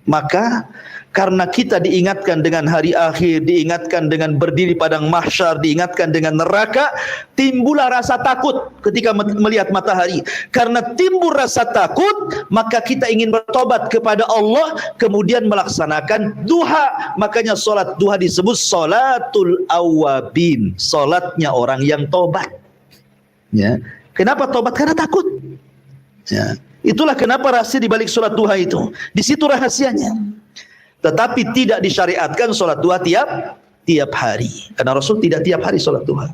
Maka karena kita diingatkan dengan hari akhir, diingatkan dengan berdiri padang mahsyar, diingatkan dengan neraka, timbullah rasa takut ketika melihat matahari. Karena timbul rasa takut, maka kita ingin bertobat kepada Allah, kemudian melaksanakan duha. Makanya solat duha disebut solatul awabin, solatnya orang yang tobat. Ya. Kenapa tobat? Karena takut. Ya. Itulah kenapa rahasia di balik solat duha itu. Di situ rahasianya. Tetapi tidak disyariatkan sholat duha tiap hari. Karena Rasul tidak tiap hari sholat duha.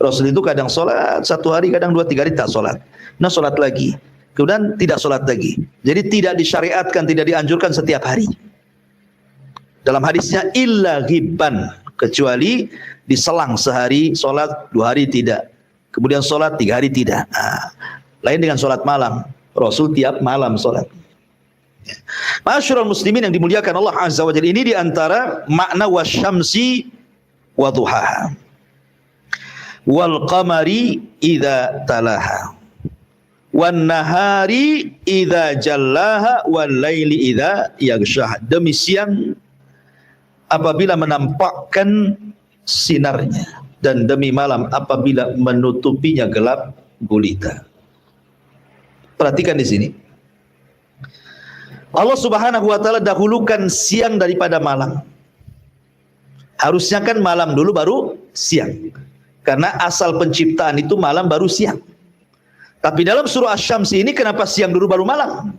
Rasul itu kadang sholat 1 hari, kadang 2-3 hari tak sholat. Nah sholat lagi, kemudian tidak sholat lagi. Jadi tidak disyariatkan, tidak dianjurkan setiap hari. Dalam hadisnya illa ghibban, kecuali diselang sehari sholat, 2 hari tidak. Kemudian sholat 3 hari tidak. Lain dengan sholat malam. Rasul tiap malam sholat. Ma'asyiral muslimin yang dimuliakan Allah Azza wa Jalla, ini diantara makna wasyamsi wa duhaha wal qamari idza talaha wan nahari idza jallaha wal laili idza yaghshaha. Demi siang apabila menampakkan sinarnya, dan demi malam apabila menutupinya gelap gulita. Perhatikan di sini. Allah Subhanahu wa taala dahulukan siang daripada malam. Harusnya kan malam dulu baru siang. Karena asal penciptaan itu malam baru siang. Tapi dalam surah Asy-Syams ini kenapa siang dulu baru malam?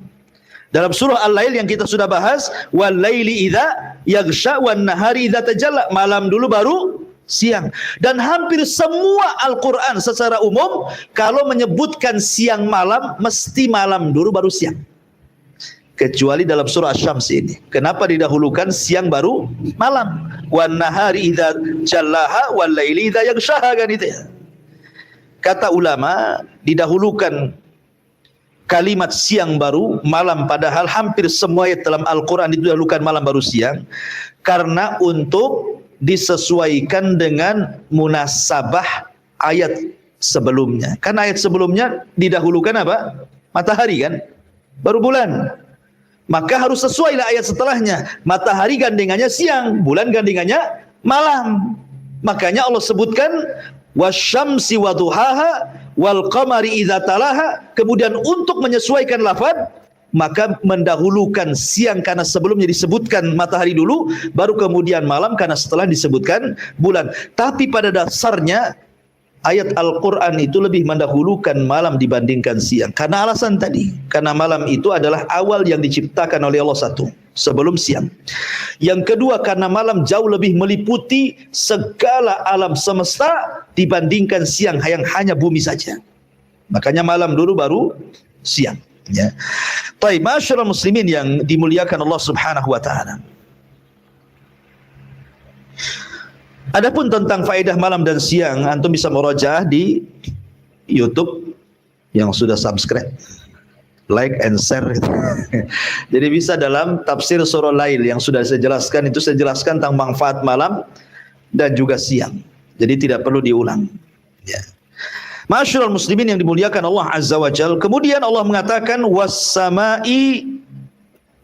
Dalam surah Al-Lail yang kita sudah bahas, wal laili idza yaghsha wan nahari idza tajalla, malam dulu baru siang. Dan hampir semua Al-Qur'an secara umum kalau menyebutkan siang malam mesti malam dulu baru siang. Kecuali dalam surah Asy-Syams ini. Kenapa didahulukan siang baru malam? Wan nahari idza jallaha wal laili idza yaghshaha, kan itu ya. Kata ulama, didahulukan kalimat siang baru malam, padahal hampir semua ayat dalam Al-Qur'an didahulukan malam baru siang, karena untuk disesuaikan dengan munasabah ayat sebelumnya. Kan ayat sebelumnya didahulukan apa? Matahari kan? Baru bulan. Maka harus sesuailah ayat setelahnya. Matahari gandengannya siang, bulan gandengannya malam. Makanya Allah sebutkan wasyamsi waduhaha wal qamari idza talaha. Kemudian untuk menyesuaikan lafaz, maka mendahulukan siang karena sebelumnya disebutkan matahari dulu, baru kemudian malam karena setelah disebutkan bulan. Tapi pada dasarnya ayat Al-Quran itu lebih mendahulukan malam dibandingkan siang. Karena alasan tadi. Karena malam itu adalah awal yang diciptakan oleh Allah satu. Sebelum siang. Yang kedua, karena malam jauh lebih meliputi segala alam semesta dibandingkan siang yang hanya bumi saja. Makanya malam dulu baru siang. Ya. Baik, masyarakat muslimin yang dimuliakan Allah Subhanahu wa taala. Adapun tentang faedah malam dan siang, antum bisa murajaah di YouTube yang sudah subscribe, like and share. Jadi bisa dalam tafsir surah Lail yang sudah saya jelaskan, itu saya jelaskan tentang manfaat malam dan juga siang. Jadi tidak perlu diulang. Ya. Masyarul muslimin yang dimuliakan Allah Azza wa Jalla. Kemudian Allah mengatakan was-sama'i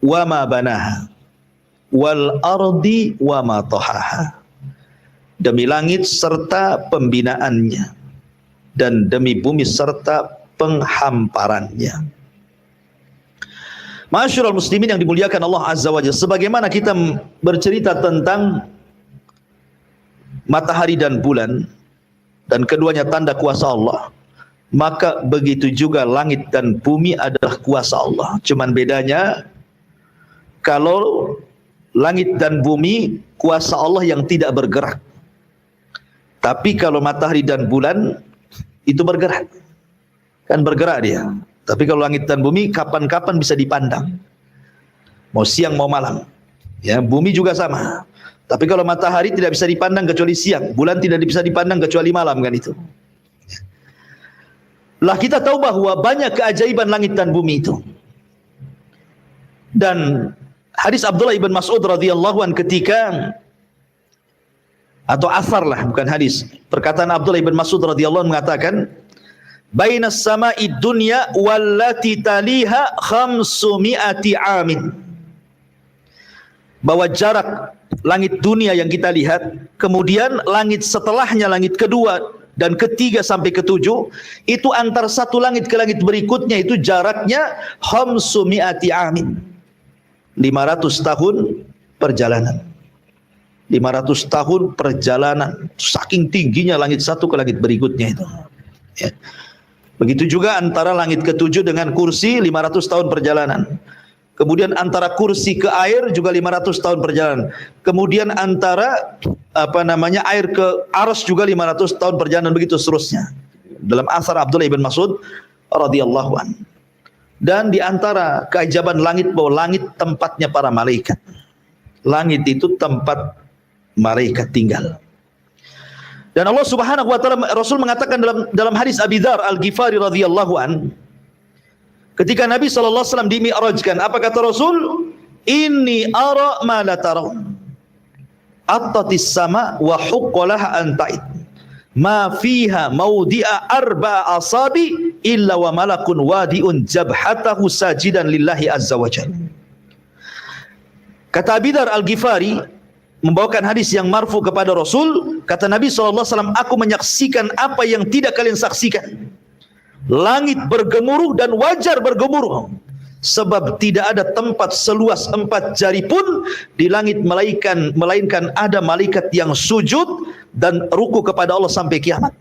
wa ma banaha wal ardi wa ma tahaha. Demi langit serta pembinaannya, dan demi bumi serta penghamparannya. Masyarul muslimin yang dimuliakan Allah Azza wa Jalla, sebagaimana kita bercerita tentang matahari dan bulan, dan keduanya tanda kuasa Allah, maka begitu juga langit dan bumi adalah kuasa Allah. Cuman bedanya, kalau langit dan bumi kuasa Allah yang tidak bergerak. Tapi kalau matahari dan bulan itu bergerak. Kan bergerak dia. Tapi kalau langit dan bumi kapan-kapan bisa dipandang. Mau siang mau malam. Ya, bumi juga sama. Tapi kalau matahari tidak bisa dipandang kecuali siang, bulan tidak bisa dipandang kecuali malam, kan itu. Lah kita tahu bahwa banyak keajaiban langit dan bumi itu. Dan hadis Abdullah ibn Mas'ud radhiyallahu an ketika, atau asar lah, bukan hadis. Perkataan Abdullah ibn Mas'ud radhiyallahu anhu mengatakan, "Bainas sama'i dunya wallati taliha 500 amin." Bahwa jarak langit dunia yang kita lihat, kemudian langit setelahnya, langit kedua dan ketiga sampai ketujuh, itu antar satu langit ke langit berikutnya itu jaraknya 500 amin. 500 tahun perjalanan. 500 tahun perjalanan, saking tingginya langit satu ke langit berikutnya itu. Ya. Begitu juga antara langit ketujuh dengan kursi 500 tahun perjalanan. Kemudian antara kursi ke air juga 500 tahun perjalanan. Kemudian antara air ke arsy juga 500 tahun perjalanan, begitu seterusnya. Dalam asar Abdullah ibn Mas'ud radhiyallahu an. Dan di antara keajaiban langit, bahwa langit tempatnya para malaikat. Langit itu tempat malaikat tinggal. Dan Allah Subhanahu wa taala, Rasul mengatakan dalam hadis Abi Dzar Al-Ghifari radhiyallahu an, ketika Nabi sallallahu alaihi wasallam dimi'rajkan, apa kata Rasul? Inni ara ma la tarawun. Attatis sama wa huqqalaha an ta'id. Ma fiha mawdi'a arba'a asabi illa wa malakun wadi'un jabhatahu sajidan lillahi azza wa jalla. Kata Abi Dzar Al-Ghifari membawakan hadis yang marfu kepada Rasul, kata Nabi SAW, aku menyaksikan apa yang tidak kalian saksikan. Langit bergemuruh dan wajar bergemuruh, sebab tidak ada tempat seluas 4 jari pun di langit melainkan ada malaikat yang sujud dan ruku kepada Allah sampai kiamat.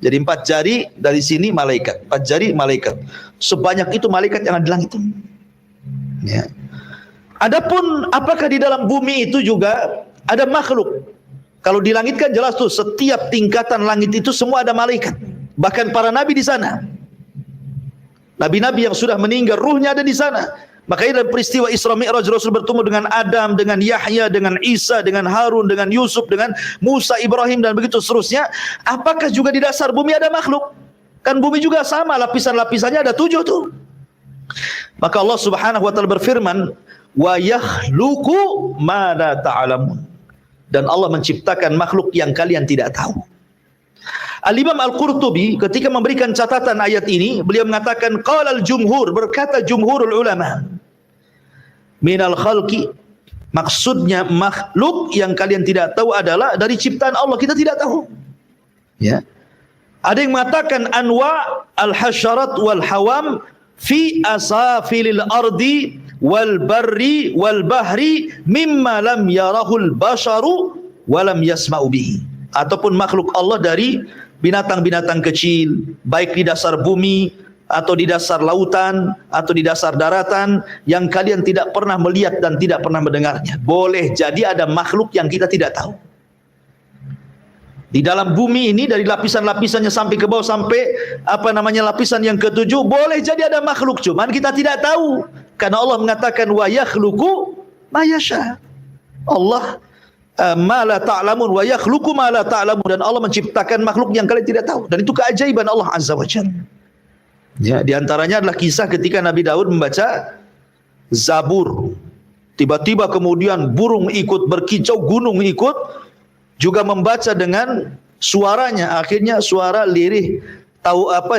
Jadi 4 jari dari sini malaikat, 4 jari malaikat. Sebanyak itu malaikat yang ada di langit. Ya. Adapun apakah di dalam bumi itu juga ada makhluk? Kalau di langit kan jelas tuh, setiap tingkatan langit itu semua ada malaikat. Bahkan para nabi di sana. Nabi-nabi yang sudah meninggal, ruhnya ada di sana. Makanya dalam peristiwa Isra Mi'raj, Rasul bertemu dengan Adam, dengan Yahya, dengan Isa, dengan Harun, dengan Yusuf, dengan Musa, Ibrahim, dan begitu seterusnya. Apakah juga di dasar bumi ada makhluk? Kan bumi juga sama, lapisan-lapisannya ada 7 tuh. Maka Allah Subhanahu wa taala berfirman, wa yakhluqu ma la ta'lamun. Dan Allah menciptakan makhluk yang kalian tidak tahu. Al-Imam Al-Qurtubi ketika memberikan catatan ayat ini, beliau mengatakan qala al-jumhur, berkata jumhurul ulama, minal khalqi. Maksudnya makhluk yang kalian tidak tahu adalah dari ciptaan Allah, kita tidak tahu. Ya. Ada yang mengatakan anwa al-hasyarat wal hawam fi asafilil ardi wal barri wal bahri mimma lam yarahul basharu wa lam yasma'u bihi. Ataupun makhluk Allah dari binatang-binatang kecil, baik di dasar bumi atau di dasar lautan atau di dasar daratan, yang kalian tidak pernah melihat dan tidak pernah mendengarnya. Boleh jadi ada makhluk yang kita tidak tahu. Di dalam bumi ini, dari lapisan-lapisannya sampai ke bawah, sampai lapisan yang ketujuh, boleh jadi ada makhluk, cuman kita tidak tahu. Karena Allah mengatakan wa yakhluqu ma yasha. Allah ma la ta'lamun wa yakhluqu ma la ta'lamun, dan Allah menciptakan makhluk yang kalian tidak tahu, dan itu keajaiban Allah Azza wa Jalla. Ya, di antaranya adalah kisah ketika Nabi Daud membaca Zabur. Tiba-tiba kemudian burung ikut berkicau, gunung ikut juga membaca dengan suaranya. Akhirnya suara lirih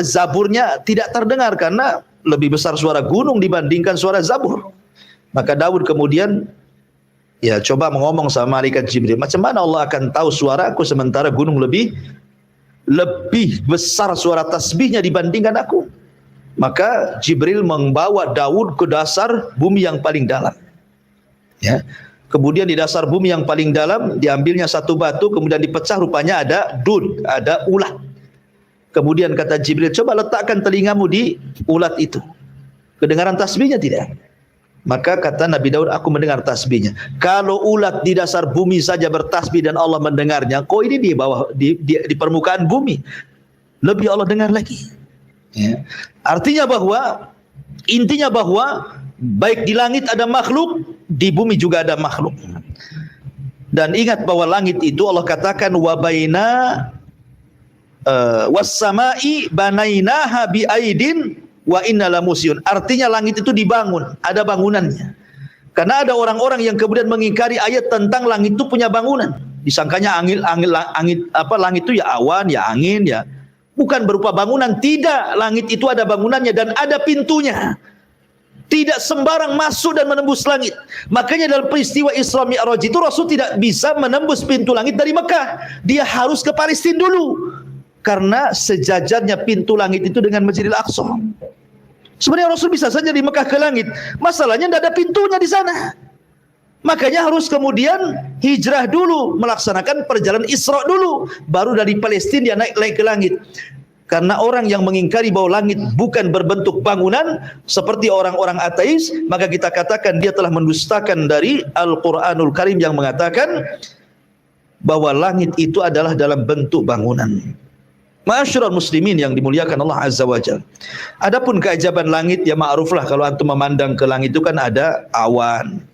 Zaburnya tidak terdengar karena lebih besar suara gunung dibandingkan suara Zabur. Maka Daud kemudian coba ngomong sama malaikat Jibril, macam mana Allah akan tahu suaraku sementara gunung lebih besar suara tasbihnya dibandingkan aku? Maka Jibril membawa Daud ke dasar bumi yang paling dalam. Ya. Kemudian di dasar bumi yang paling dalam diambilnya satu batu, kemudian dipecah, rupanya ada dud, ada ulat. Kemudian kata Jibril, coba letakkan telingamu di ulat itu. Kedengaran tasbihnya tidak? Maka kata Nabi Daud, aku mendengar tasbihnya. Kalau ulat di dasar bumi saja bertasbih dan Allah mendengarnya, kok ini di bawah di permukaan bumi lebih Allah dengar lagi. Ya. Intinya bahwa baik di langit ada makhluk, di bumi juga ada makhluk. Dan ingat bahwa langit itu Allah katakan wa baina was-sama'i banainaha bi aidin wa inna lamusyun. Artinya langit itu dibangun, ada bangunannya. Karena ada orang-orang yang kemudian mengingkari ayat tentang langit itu punya bangunan. Disangkanya langit itu ya awan, ya angin, ya bukan berupa bangunan. Tidak, langit itu ada bangunannya dan ada pintunya. Tidak sembarang masuk dan menembus langit. Makanya dalam peristiwa Isra Mi'raj itu Rasul tidak bisa menembus pintu langit dari Mekah. Dia harus ke Palestina dulu. Karena sejajarnya pintu langit itu dengan Masjidil Aqsa. Sebenarnya Rasul bisa saja di Mekah ke langit. Masalahnya tidak ada pintunya di sana. Makanya harus kemudian hijrah dulu, melaksanakan perjalanan Isra dulu, baru dari Palestina dia naik ke langit. Karena orang yang mengingkari bahwa langit bukan berbentuk bangunan seperti orang-orang ateis, maka kita katakan dia telah mendustakan dari Al-Qur'anul Karim yang mengatakan bahwa langit itu adalah dalam bentuk bangunan. Ma'asyiral muslimin yang dimuliakan Allah Azza wa Jalla. Adapun keajaiban langit, ya ma'ruflah kalau antum memandang ke langit itu kan ada awan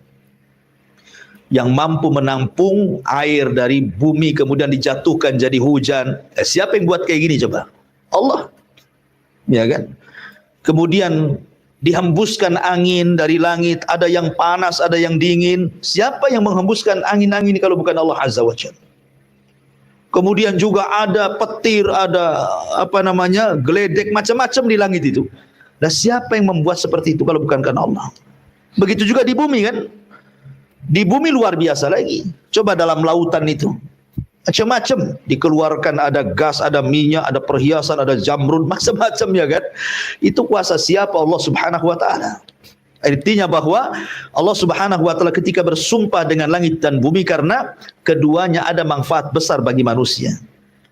yang mampu menampung air dari bumi kemudian dijatuhkan jadi hujan. Siapa yang buat kayak gini coba? Allah. Ya kan? Kemudian dihembuskan angin dari langit, ada yang panas, ada yang dingin. Siapa yang menghembuskan angin-angin kalau bukan Allah Azza wa Jalla? Kemudian juga ada petir, ada geledek, macam-macam di langit itu. Dan siapa yang membuat seperti itu kalau bukan karena Allah? Begitu juga di bumi kan? Di bumi luar biasa lagi. Coba dalam lautan itu, macam-macam dikeluarkan, ada gas, ada minyak, ada perhiasan, ada jamrud, macam-macam ya kan. Itu kuasa siapa? Allah Subhanahu wa taala. Artinya bahwa Allah Subhanahu wa taala ketika bersumpah dengan langit dan bumi karena keduanya ada manfaat besar bagi manusia.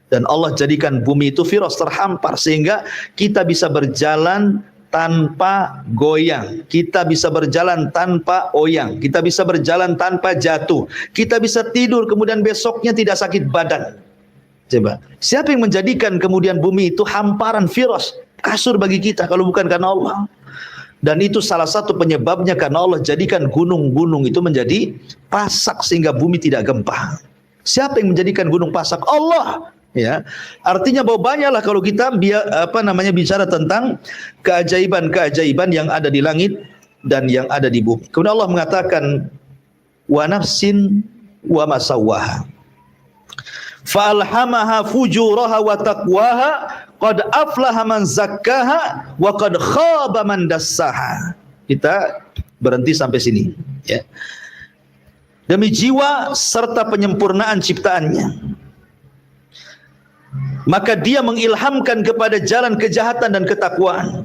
Dan Allah jadikan bumi itu firas, terhampar, sehingga kita bisa berjalan tanpa goyang, kita bisa berjalan tanpa oyang, kita bisa berjalan tanpa jatuh, kita bisa tidur kemudian besoknya tidak sakit badan. Coba, siapa yang menjadikan kemudian bumi itu hamparan, firas, kasur bagi kita kalau bukan karena Allah? Dan itu salah satu penyebabnya karena Allah jadikan gunung-gunung itu menjadi pasak sehingga bumi tidak gempa. Siapa yang menjadikan gunung pasak? Allah. Ya, artinya bahwa banyaklah kalau kita bicara tentang keajaiban-keajaiban yang ada di langit dan yang ada di bumi. Kemudian Allah mengatakan wa nafsin wa ma sawwaha fa alhamaha fujuraha wa taqwaha qad aflaha man zakkaha wa qad khaba man dassaha. Kita Berhenti sampai sini, ya. Demi jiwa serta penyempurnaan ciptaannya, maka dia mengilhamkan kepada jalan kejahatan dan ketakwaan.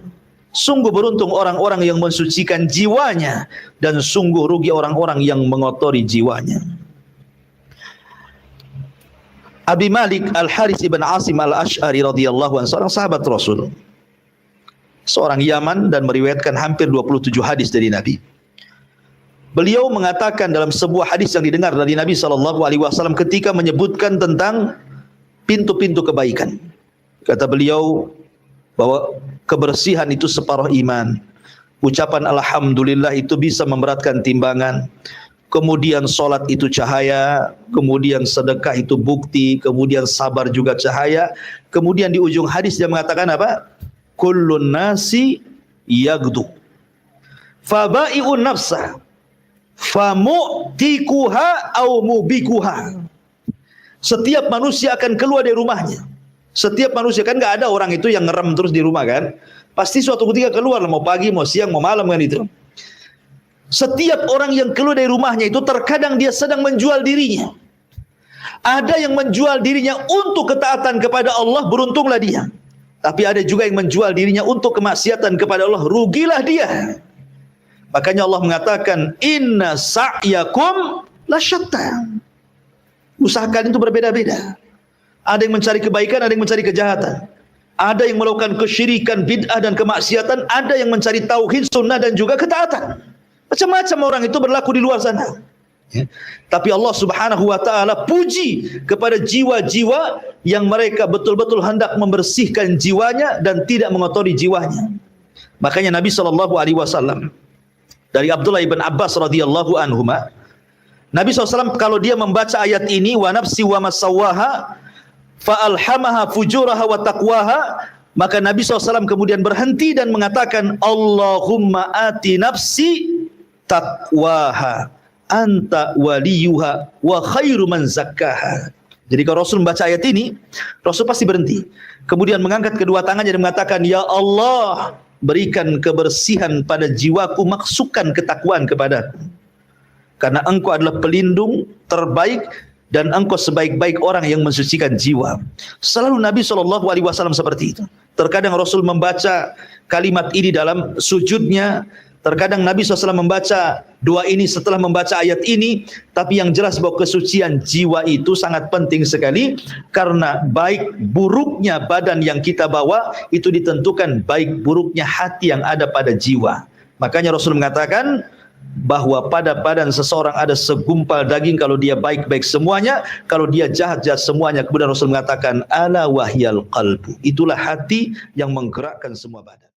Sungguh beruntung orang-orang yang mensucikan jiwanya, dan sungguh rugi orang-orang yang mengotori jiwanya. Abi Malik Al-Harits ibn Asim Al-Ash'ari radhiyallahu anhu, seorang sahabat Rasul, seorang Yaman, dan meriwayatkan hampir 27 hadis dari Nabi. Beliau mengatakan dalam sebuah hadis yang didengar dari Nabi SAW ketika menyebutkan tentang pintu-pintu kebaikan. Kata beliau bahwa kebersihan itu separuh iman. Ucapan alhamdulillah itu bisa memberatkan timbangan. Kemudian solat itu cahaya, kemudian sedekah itu bukti, kemudian sabar juga cahaya. Kemudian di ujung hadis dia mengatakan apa? Kullun nasi yagdu fabai'un nafsah famu'tikuha au mubikuha. Setiap manusia akan keluar dari rumahnya. Setiap manusia, kan nggak ada orang itu yang ngerem terus di rumah kan? Pasti suatu ketika keluar, mau pagi, mau siang, mau malam kan itu. Setiap orang yang keluar dari rumahnya itu terkadang dia sedang menjual dirinya. Ada yang menjual dirinya untuk ketaatan kepada Allah, beruntunglah dia. Tapi ada juga yang menjual dirinya untuk kemaksiatan kepada Allah, rugilah dia. Makanya Allah mengatakan, inna sa'yakum lasyatta. Usaha kalian itu berbeda-beda. Ada yang mencari kebaikan, ada yang mencari kejahatan. Ada yang melakukan kesyirikan, bid'ah dan kemaksiatan. Ada yang mencari tauhid, sunnah dan juga ketaatan. Macam-macam orang itu berlaku di luar sana. Ya. Tapi Allah Subhanahu wa ta'ala puji kepada jiwa-jiwa yang mereka betul-betul hendak membersihkan jiwanya dan tidak mengotori jiwanya. Makanya Nabi SAW dari Abdullah ibn Abbas radhiyallahu anhuma, Nabi SAW kalau dia membaca ayat ini, wa nafsi wa masawwaha fa alhamaha fujuraha wa taqwaha, maka Nabi SAW kemudian berhenti dan mengatakan, Allahumma ati nafsi taqwaha anta waliyuha wa khairu man zakkaha. Jadi kalau Rasul membaca ayat ini, Rasul pasti berhenti. Kemudian mengangkat kedua tangannya dan mengatakan, Ya Allah, berikan kebersihan pada jiwaku, masukkan ketakwaan kepadaku. Karena engkau adalah pelindung terbaik dan engkau sebaik-baik orang yang mensucikan jiwa. Selalu Nabi SAW seperti itu. Terkadang Rasul membaca kalimat ini dalam sujudnya. Terkadang Nabi SAW membaca doa ini setelah membaca ayat ini. Tapi yang jelas bahwa kesucian jiwa itu sangat penting sekali. Karena baik buruknya badan yang kita bawa itu ditentukan baik buruknya hati yang ada pada jiwa. Makanya Rasul mengatakan bahwa pada badan seseorang ada segumpal daging, kalau dia baik-baik semuanya, kalau dia jahat-jahat semuanya. Kemudian Rasul mengatakan ala wahyal qalbu, itulah hati yang menggerakkan semua badan.